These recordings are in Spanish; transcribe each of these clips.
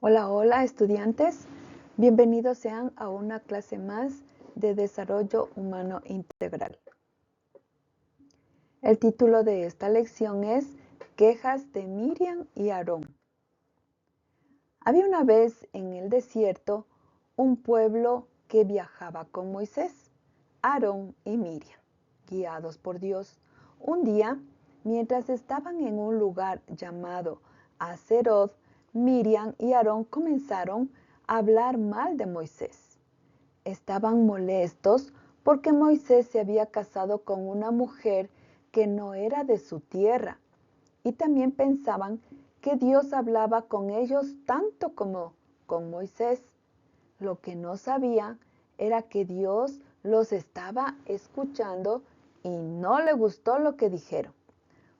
Hola, hola estudiantes, bienvenidos sean a una clase más de Desarrollo Humano Integral. El título de esta lección es Quejas de Miriam y Aarón. Había una vez en el desierto un pueblo que viajaba con Moisés, Aarón y Miriam, guiados por Dios. Un día, mientras estaban en un lugar llamado Hazeroth, Miriam y Aarón comenzaron a hablar mal de Moisés. Estaban molestos porque Moisés se había casado con una mujer que no era de su tierra y también pensaban que Dios hablaba con ellos tanto como con Moisés. Lo que no sabían era que Dios los estaba escuchando y no le gustó lo que dijeron.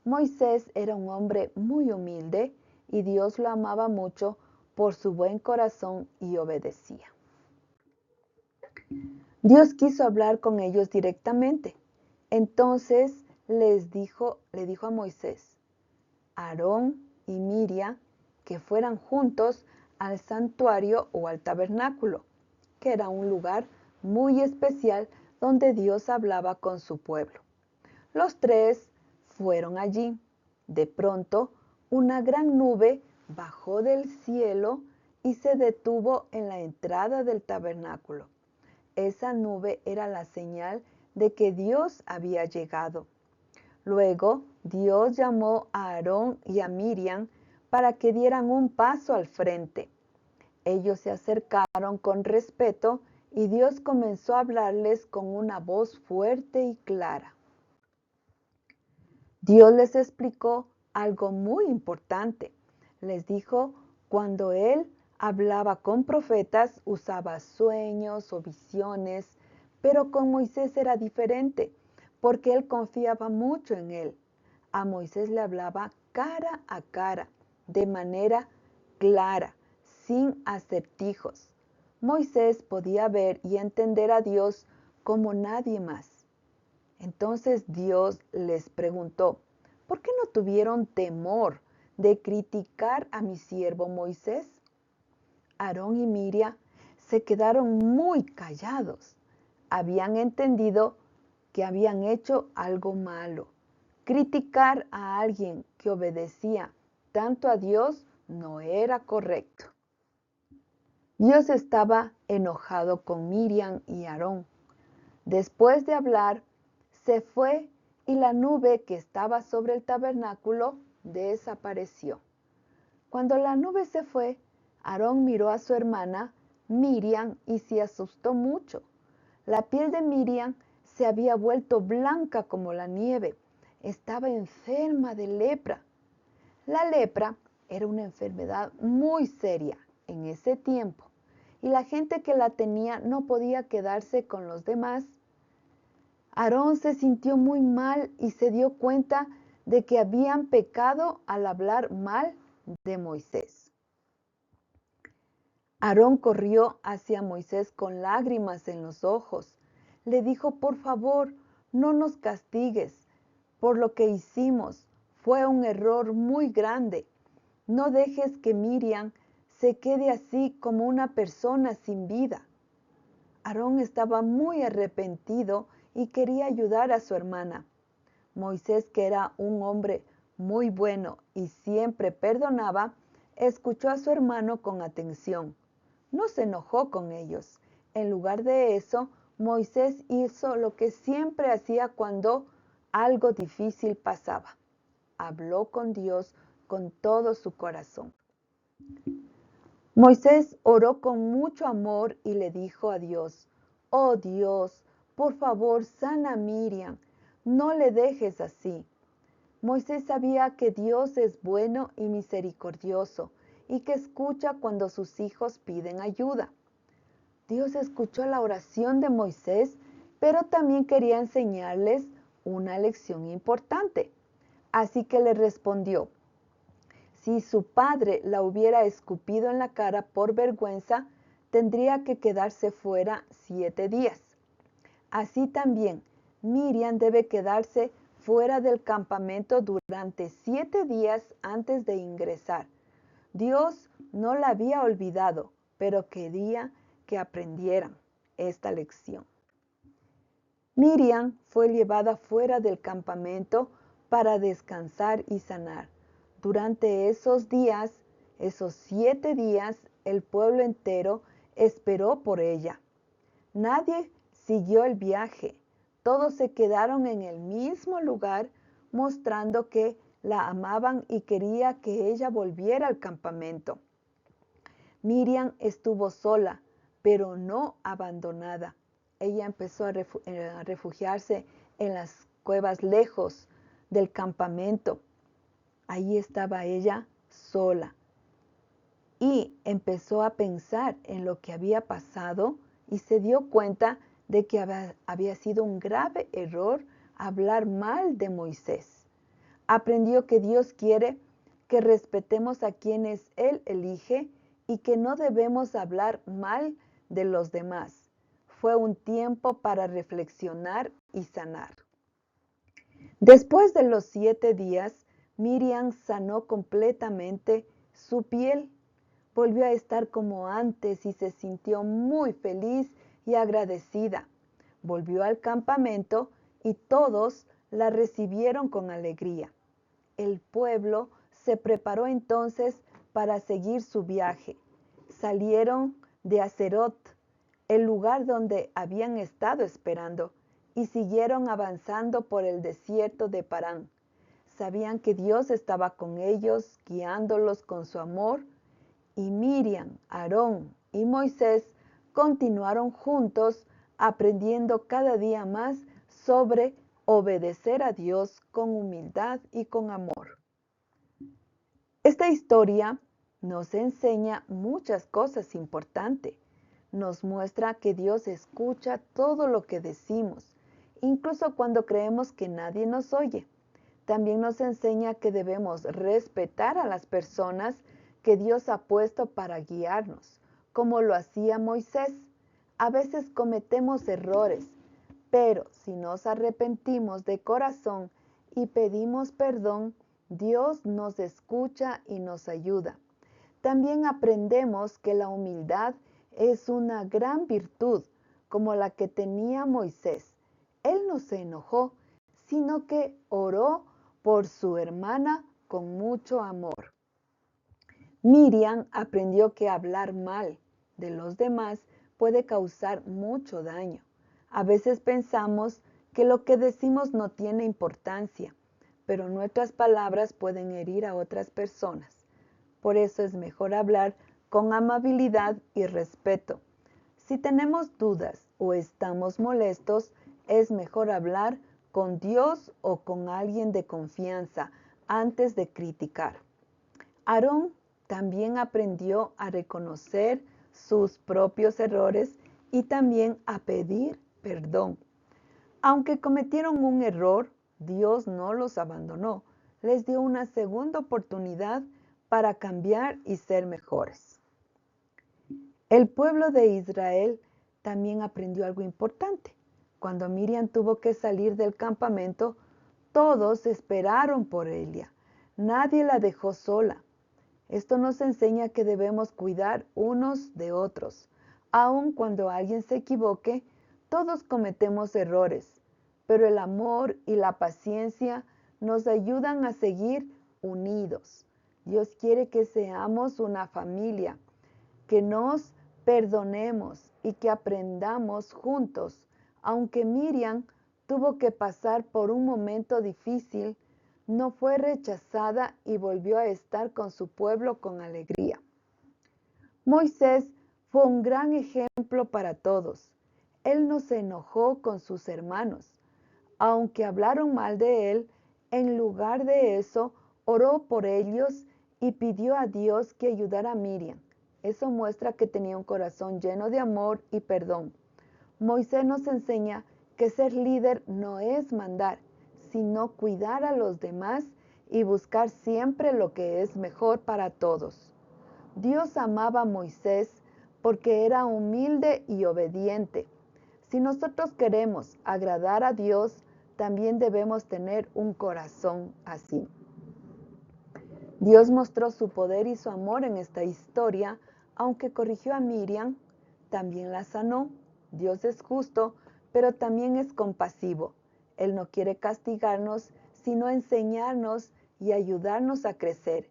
Moisés era un hombre muy humilde y Dios lo amaba mucho por su buen corazón y obedecía. Dios quiso hablar con ellos directamente. Entonces le dijo a Moisés, Aarón y Miriam que fueran juntos al santuario o al tabernáculo, que era un lugar muy especial donde Dios hablaba con su pueblo. Los tres fueron allí. De pronto, una gran nube bajó del cielo y se detuvo en la entrada del tabernáculo. Esa nube era la señal de que Dios había llegado. Luego Dios llamó a Aarón y a Miriam para que dieran un paso al frente. Ellos se acercaron con respeto y Dios comenzó a hablarles con una voz fuerte y clara. Dios les explicó algo muy importante. Les dijo, cuando Él hablaba con profetas, usaba sueños o visiones, pero con Moisés era diferente, porque Él confiaba mucho en Él. A Moisés le hablaba cara a cara, de manera clara, sin acertijos. Moisés podía ver y entender a Dios como nadie más. Entonces Dios les preguntó, ¿por qué no tuvieron temor de criticar a mi siervo Moisés? Aarón y Miriam se quedaron muy callados. Habían entendido que habían hecho algo malo. Criticar a alguien que obedecía tanto a Dios no era correcto. Dios estaba enojado con Miriam y Aarón. Después de hablar, se fue y la nube que estaba sobre el tabernáculo desapareció. Cuando la nube se fue, Aarón miró a su hermana Miriam y se asustó mucho. La piel de Miriam se había vuelto blanca como la nieve. Estaba enferma de lepra. La lepra era una enfermedad muy seria en ese tiempo y la gente que la tenía no podía quedarse con los demás. Aarón se sintió muy mal y se dio cuenta de que habían pecado al hablar mal de Moisés. Aarón corrió hacia Moisés con lágrimas en los ojos. Le dijo, por favor, no nos castigues por lo que hicimos. Fue un error muy grande. No dejes que Miriam se quede así como una persona sin vida. Aarón estaba muy arrepentido y quería ayudar a su hermana. Moisés, que era un hombre muy bueno y siempre perdonaba, escuchó a su hermano con atención. No se enojó con ellos. En lugar de eso, Moisés hizo lo que siempre hacía cuando algo difícil pasaba. Habló con Dios con todo su corazón. Moisés oró con mucho amor y le dijo a Dios, oh Dios, por favor, sana a Miriam, no le dejes así. Moisés sabía que Dios es bueno y misericordioso y que escucha cuando sus hijos piden ayuda. Dios escuchó la oración de Moisés, pero también quería enseñarles una lección importante. Así que le respondió, si su padre la hubiera escupido en la cara por vergüenza, tendría que quedarse fuera 7 días. Así también, Miriam debe quedarse fuera del campamento durante 7 días antes de ingresar. Dios no la había olvidado, pero quería que aprendieran esta lección. Miriam fue llevada fuera del campamento para descansar y sanar. Durante esos días, esos 7 días, el pueblo entero esperó por ella. Nadie siguió el viaje. Todos se quedaron en el mismo lugar, mostrando que la amaban y quería que ella volviera al campamento. Miriam estuvo sola, pero no abandonada. Ella empezó a refugiarse en las cuevas lejos del campamento. Ahí estaba ella sola y empezó a pensar en lo que había pasado y se dio cuenta de que había sido un grave error hablar mal de Moisés. Aprendió que Dios quiere que respetemos a quienes Él elige y que no debemos hablar mal de los demás. Fue un tiempo para reflexionar y sanar. Después de los 7 días, Miriam sanó completamente su piel. Volvió a estar como antes y se sintió muy feliz y agradecida. Volvió al campamento y todos la recibieron con alegría. El pueblo se preparó entonces para seguir su viaje. Salieron de Hazerot, el lugar donde habían estado esperando, y siguieron avanzando por el desierto de Parán. Sabían que Dios estaba con ellos, guiándolos con su amor, y Miriam, Aarón y Moisés continuaron juntos aprendiendo cada día más sobre obedecer a Dios con humildad y con amor. Esta historia nos enseña muchas cosas importantes. Nos muestra que Dios escucha todo lo que decimos, incluso cuando creemos que nadie nos oye. También nos enseña que debemos respetar a las personas que Dios ha puesto para guiarnos, como lo hacía Moisés. A veces cometemos errores, pero si nos arrepentimos de corazón y pedimos perdón, Dios nos escucha y nos ayuda. También aprendemos que la humildad es una gran virtud, como la que tenía Moisés. Él no se enojó, sino que oró por su hermana con mucho amor. Miriam aprendió que hablar mal de los demás puede causar mucho daño. A veces pensamos que lo que decimos no tiene importancia, pero nuestras palabras pueden herir a otras personas. Por eso es mejor hablar con amabilidad y respeto. Si tenemos dudas o estamos molestos, es mejor hablar con Dios o con alguien de confianza antes de criticar. Aarón también aprendió a reconocer sus propios errores y también a pedir perdón. Aunque cometieron un error, Dios no los abandonó. Les dio una segunda oportunidad para cambiar y ser mejores. El pueblo de Israel también aprendió algo importante. Cuando Miriam tuvo que salir del campamento, todos esperaron por ella. Nadie la dejó sola. Esto nos enseña que debemos cuidar unos de otros. Aun cuando alguien se equivoque, todos cometemos errores, pero el amor y la paciencia nos ayudan a seguir unidos. Dios quiere que seamos una familia, que nos perdonemos y que aprendamos juntos. Aunque Miriam tuvo que pasar por un momento difícil, no fue rechazada y volvió a estar con su pueblo con alegría. Moisés fue un gran ejemplo para todos. Él no se enojó con sus hermanos. Aunque hablaron mal de él, en lugar de eso, oró por ellos y pidió a Dios que ayudara a Miriam. Eso muestra que tenía un corazón lleno de amor y perdón. Moisés nos enseña que ser líder no es mandar, sino cuidar a los demás y buscar siempre lo que es mejor para todos. Dios amaba a Moisés porque era humilde y obediente. Si nosotros queremos agradar a Dios, también debemos tener un corazón así. Dios mostró su poder y su amor en esta historia, aunque corrigió a Miriam, también la sanó. Dios es justo, pero también es compasivo. Él no quiere castigarnos, sino enseñarnos y ayudarnos a crecer.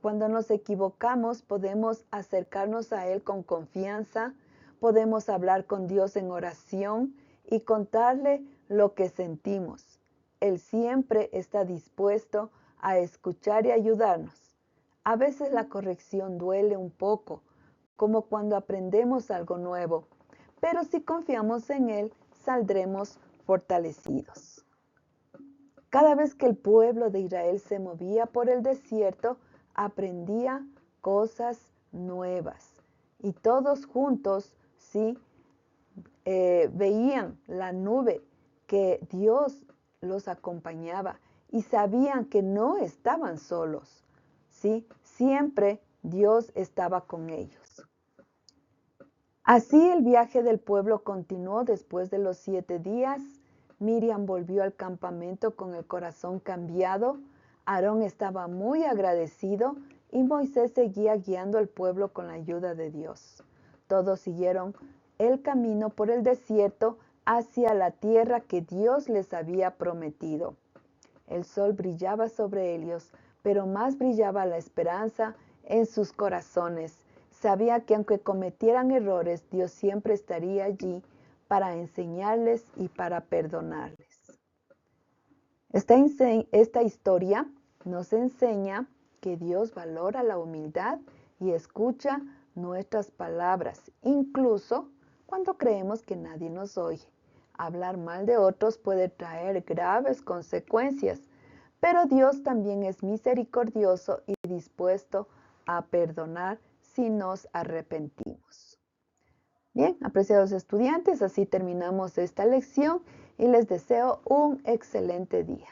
Cuando nos equivocamos, podemos acercarnos a Él con confianza, podemos hablar con Dios en oración y contarle lo que sentimos. Él siempre está dispuesto a escuchar y ayudarnos. A veces la corrección duele un poco, como cuando aprendemos algo nuevo, pero si confiamos en Él, saldremos fortalecidos. Cada vez que el pueblo de Israel se movía por el desierto, aprendía cosas nuevas. Y todos juntos, sí, veían la nube que Dios los acompañaba y sabían que no estaban solos, ¿sí? Siempre Dios estaba con ellos. Así el viaje del pueblo continuó después de los 7 días. Miriam volvió al campamento con el corazón cambiado. Aarón estaba muy agradecido y Moisés seguía guiando al pueblo con la ayuda de Dios. Todos siguieron el camino por el desierto hacia la tierra que Dios les había prometido. El sol brillaba sobre ellos, pero más brillaba la esperanza en sus corazones. Sabía que aunque cometieran errores, Dios siempre estaría allí para enseñarles y para perdonarles. Esta historia nos enseña que Dios valora la humildad y escucha nuestras palabras, incluso cuando creemos que nadie nos oye. Hablar mal de otros puede traer graves consecuencias, pero Dios también es misericordioso y dispuesto a perdonar si nos arrepentimos. Bien, apreciados estudiantes, así terminamos esta lección y les deseo un excelente día.